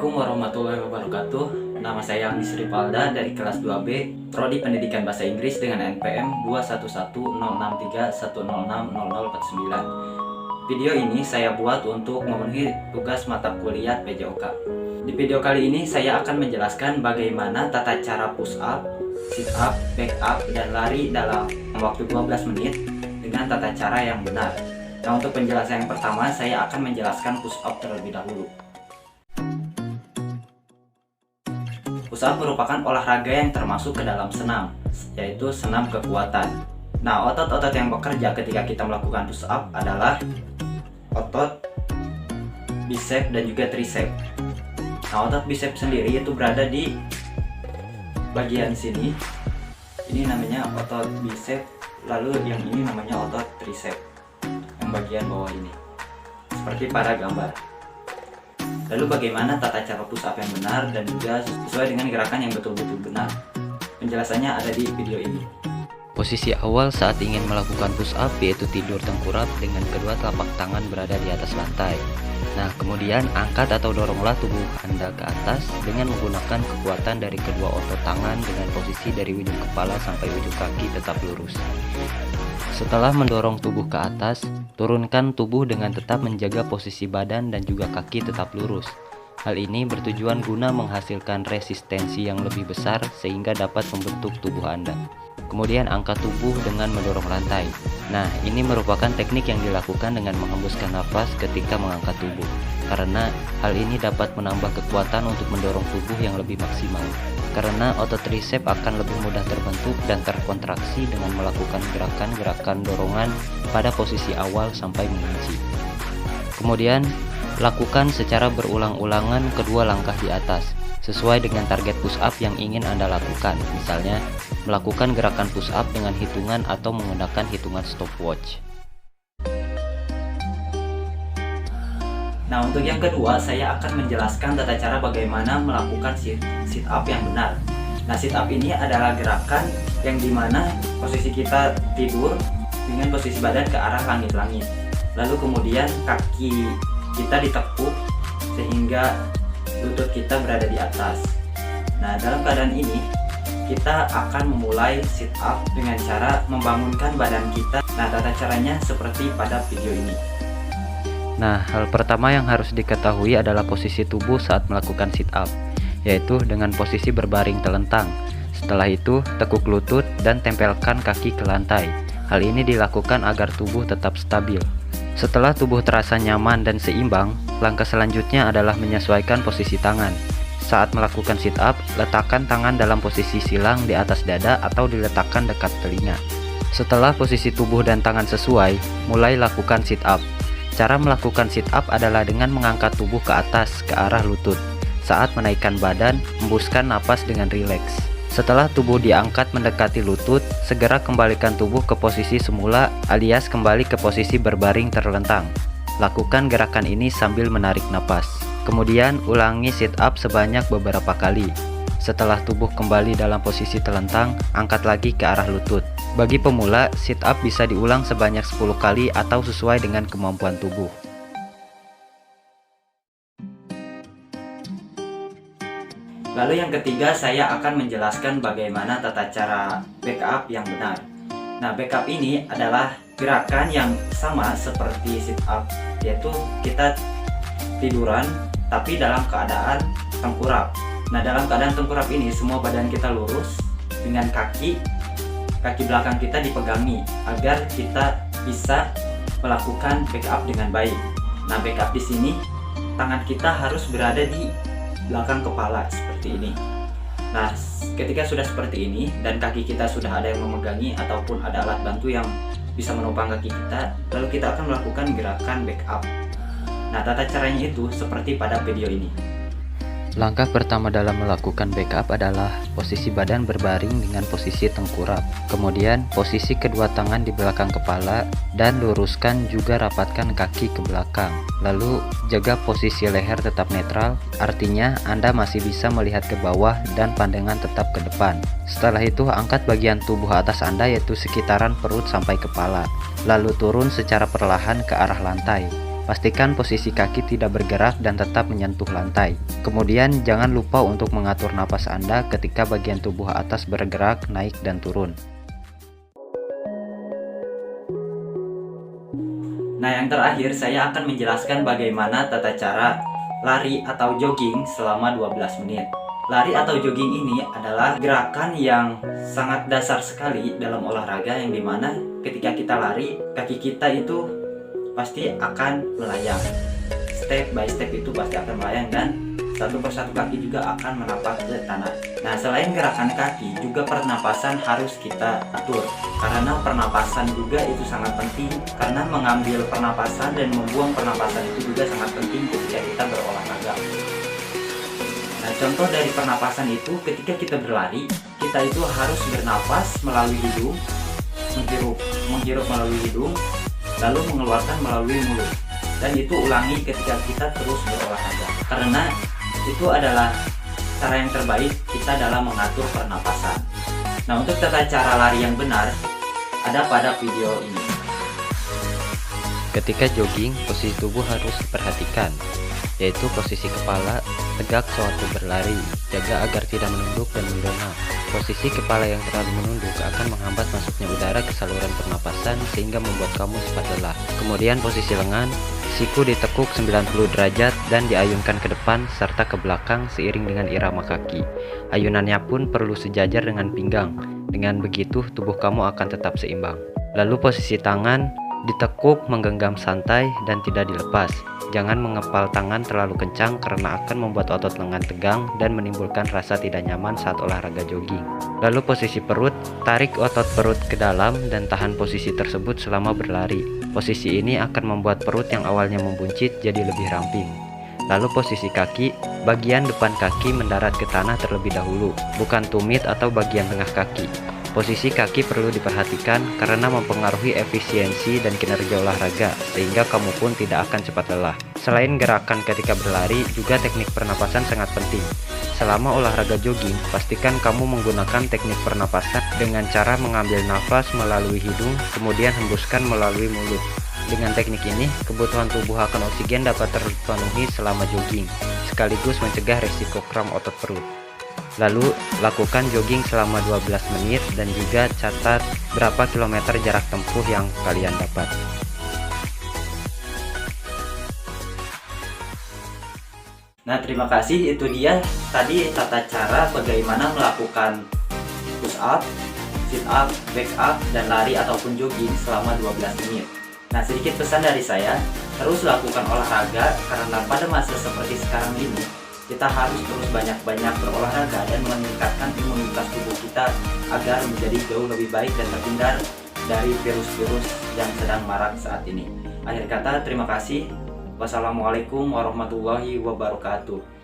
Assalamualaikum warahmatullahi wabarakatuh. Nama saya Anggi Sri Palda dari kelas 2B, Prodi Pendidikan Bahasa Inggris dengan NPM 2110631060049. Video ini saya buat untuk memenuhi tugas mata kuliah PJOK. Di video kali ini saya akan menjelaskan bagaimana tata cara push up, sit up, back up, dan lari dalam waktu 12 menit dengan tata cara yang benar. Nah, untuk penjelasan yang pertama, saya akan menjelaskan push up terlebih dahulu. Push up merupakan olahraga yang termasuk ke dalam senam, yaitu senam kekuatan. Nah, otot-otot yang bekerja ketika kita melakukan push up adalah otot bicep dan juga tricep. Nah, otot bicep sendiri itu berada di bagian sini. Ini namanya otot bicep, lalu yang ini namanya otot tricep, yang bagian bawah ini, seperti pada gambar. Lalu bagaimana tata cara push up yang benar dan juga sesuai dengan gerakan yang betul-betul benar? Penjelasannya ada di video ini. Posisi awal saat ingin melakukan push up yaitu tidur tengkurap dengan kedua telapak tangan berada di atas lantai. Nah, kemudian angkat atau doronglah tubuh Anda ke atas dengan menggunakan kekuatan dari kedua otot tangan dengan posisi dari ujung kepala sampai ujung kaki tetap lurus. Setelah mendorong tubuh ke atas, turunkan tubuh dengan tetap menjaga posisi badan dan juga kaki tetap lurus. Hal ini bertujuan guna menghasilkan resistensi yang lebih besar sehingga dapat membentuk tubuh Anda. Kemudian angkat tubuh dengan mendorong lantai. Nah, ini merupakan teknik yang dilakukan dengan menghembuskan nafas ketika mengangkat tubuh, karena hal ini dapat menambah kekuatan untuk mendorong tubuh yang lebih maksimal. Karena otot tricep akan lebih mudah terbentuk dan terkontraksi dengan melakukan gerakan-gerakan dorongan pada posisi awal sampai mengunci. Kemudian, lakukan secara berulang-ulangan kedua langkah di atas, sesuai dengan target push up yang ingin Anda lakukan. Misalnya, melakukan gerakan push up dengan hitungan atau menggunakan hitungan stopwatch. Nah, untuk yang kedua, saya akan menjelaskan tata cara bagaimana melakukan sit up yang benar. Nah, sit up ini adalah gerakan yang dimana posisi kita tidur dengan posisi badan ke arah langit-langit. Lalu kemudian kaki kita ditekuk sehingga lutut kita berada di atas. Nah, dalam keadaan ini kita akan memulai sit up dengan cara membangunkan badan kita. Nah, tata caranya seperti pada video ini. Nah, hal pertama yang harus diketahui adalah posisi tubuh saat melakukan sit up, yaitu dengan posisi berbaring telentang. Setelah itu, tekuk lutut dan tempelkan kaki ke lantai. Hal ini dilakukan agar tubuh tetap stabil. Setelah tubuh terasa nyaman dan seimbang, langkah selanjutnya adalah menyesuaikan posisi tangan. Saat melakukan sit up, letakkan tangan dalam posisi silang di atas dada atau diletakkan dekat telinga. Setelah posisi tubuh dan tangan sesuai, mulai lakukan sit up. Cara melakukan sit up adalah dengan mengangkat tubuh ke atas ke arah lutut. Saat menaikkan badan, hembuskan napas dengan rileks. Setelah tubuh diangkat mendekati lutut, segera kembalikan tubuh ke posisi semula alias kembali ke posisi berbaring terlentang. Lakukan gerakan ini sambil menarik napas. Kemudian ulangi sit up sebanyak beberapa kali. Setelah tubuh kembali dalam posisi telentang, angkat lagi ke arah lutut. Bagi pemula, sit up bisa diulang sebanyak 10 kali atau sesuai dengan kemampuan tubuh. Lalu yang ketiga, saya akan menjelaskan bagaimana tata cara back up yang benar. Nah, back up ini adalah gerakan yang sama seperti sit up, yaitu kita tiduran tapi dalam keadaan tengkurap. Nah, dalam keadaan tengkurap ini semua badan kita lurus dengan kaki belakang kita dipegangi agar kita bisa melakukan back up dengan baik. Nah, back up di sini tangan kita harus berada di belakang kepala seperti ini. Nah, ketika sudah seperti ini dan kaki kita sudah ada yang memegangi ataupun ada alat bantu yang bisa menopang kaki kita, lalu kita akan melakukan gerakan back up. Nah, tata caranya itu seperti pada video ini. Langkah pertama dalam melakukan back up adalah posisi badan berbaring dengan posisi tengkurap. Kemudian posisi kedua tangan di belakang kepala dan luruskan juga rapatkan kaki ke belakang. Lalu jaga posisi leher tetap netral, artinya Anda masih bisa melihat ke bawah dan pandangan tetap ke depan. Setelah itu angkat bagian tubuh atas Anda yaitu sekitaran perut sampai kepala. Lalu turun secara perlahan ke arah lantai. Pastikan posisi kaki tidak bergerak dan tetap menyentuh lantai. Kemudian jangan lupa untuk mengatur napas Anda ketika bagian tubuh atas bergerak naik dan turun. Nah, yang terakhir saya akan menjelaskan bagaimana tata cara lari atau jogging selama 12 menit. Lari atau jogging ini adalah gerakan yang sangat dasar sekali dalam olahraga, yang dimana ketika kita lari, kaki kita itu pasti akan melayang. Step by step itu pasti akan melayang dan satu persatu kaki juga akan menapak ke tanah. Nah, selain gerakan kaki, juga pernapasan harus kita atur. Karena pernapasan juga itu sangat penting, karena mengambil pernapasan dan membuang pernapasan itu juga sangat penting ketika kita berolahraga. Nah, contoh dari pernapasan itu ketika kita berlari, kita itu harus bernapas melalui hidung, menghirup melalui hidung, lalu mengeluarkan melalui mulut. Dan itu ulangi ketika kita terus berolahraga. Karena itu adalah cara yang terbaik kita dalam mengatur pernapasan. Nah, untuk tata cara lari yang benar ada pada video ini. Ketika jogging, posisi tubuh harus diperhatikan, yaitu posisi kepala tegak sewaktu berlari. Jaga agar tidak menunduk dan mendongak. Posisi kepala yang terlalu menunduk akan menghambat masuknya udara ke saluran pernapasan sehingga membuat kamu cepat lelah. Kemudian posisi lengan, siku ditekuk 90 derajat dan diayunkan ke depan serta ke belakang seiring dengan irama kaki. Ayunannya pun perlu sejajar dengan pinggang. Dengan begitu tubuh kamu akan tetap seimbang. Lalu posisi tangan ditekuk menggenggam santai dan tidak dilepas. Jangan mengepal tangan terlalu kencang karena akan membuat otot lengan tegang dan menimbulkan rasa tidak nyaman saat olahraga jogging. Lalu posisi perut, tarik otot perut ke dalam dan tahan posisi tersebut selama berlari. Posisi ini akan membuat perut yang awalnya membuncit jadi lebih ramping. Lalu posisi kaki, bagian depan kaki mendarat ke tanah terlebih dahulu, bukan tumit atau bagian tengah kaki. Posisi kaki perlu diperhatikan karena mempengaruhi efisiensi dan kinerja olahraga, sehingga kamu pun tidak akan cepat lelah. Selain gerakan ketika berlari, juga teknik pernapasan sangat penting. Selama olahraga jogging, pastikan kamu menggunakan teknik pernapasan dengan cara mengambil nafas melalui hidung, kemudian hembuskan melalui mulut. Dengan teknik ini, kebutuhan tubuh akan oksigen dapat terpenuhi selama jogging, sekaligus mencegah risiko kram otot perut. Lalu, lakukan jogging selama 12 menit dan juga catat berapa kilometer jarak tempuh yang kalian dapat. Nah, terima kasih. Itu dia tadi tata cara bagaimana melakukan push up, sit up, back up, dan lari ataupun jogging selama 12 menit. Nah, sedikit pesan dari saya, terus lakukan olahraga karena pada masa seperti sekarang ini, kita harus terus banyak-banyak berolahraga dan meningkatkan imunitas tubuh kita agar menjadi jauh lebih baik dan terhindar dari virus-virus yang sedang marak saat ini. Akhir kata, terima kasih. Wassalamualaikum warahmatullahi wabarakatuh.